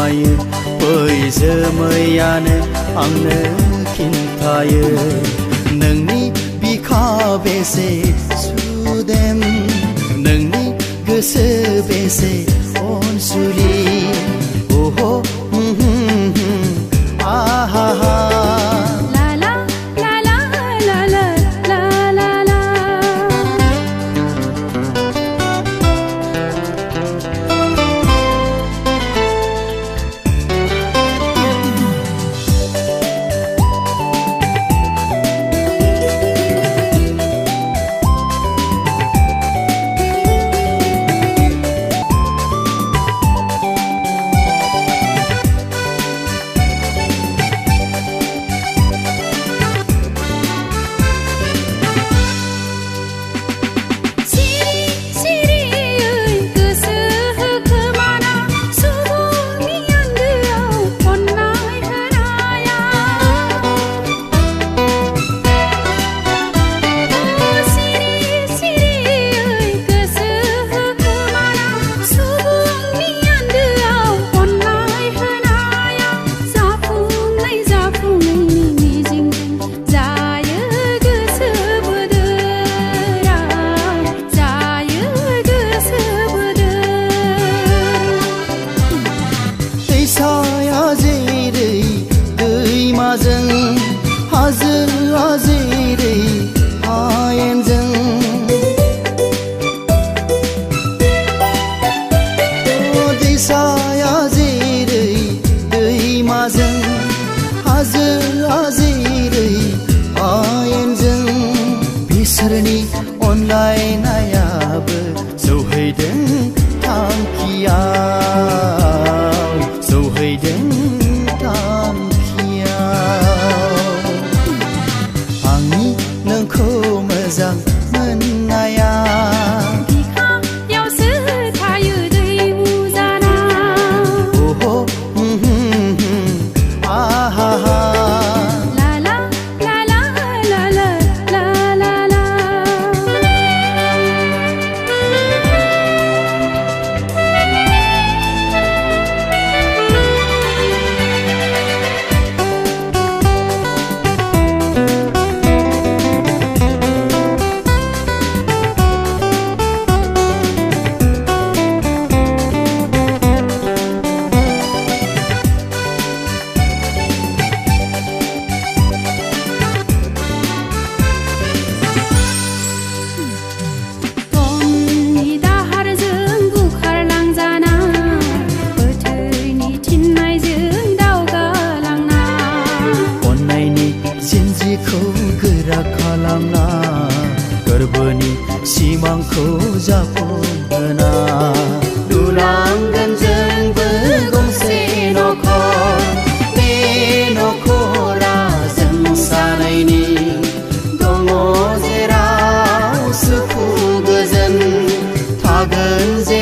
गोमायो बै जोमैयानो आंनो खिन्थायो नोंनि बिखा बेसे सुदेम नोंनि गोसो बेसे अनसुलि ओहो आहा हाजोआ जेरै हायेनजों दैसाया जेरै दैमाजों हाजोआ जेरै हायेनजों बिसोरनि अनलायनायाबो सौहैदों थांखियाव सौहैदों नोंखौ मोजां मोननाया बिखायावसो थायो दै उजाना ओहो आहा ला ला ला ला ला ला ला ला ला जिन्जिखौ गोरा खालामना गोरबोनि सिमांखौ जाफुंहोना लुलांगोन जोंबो गंसे नखर बे नखरा जों सानैनि दङ जेराव सुखु गोजोन थागोन जे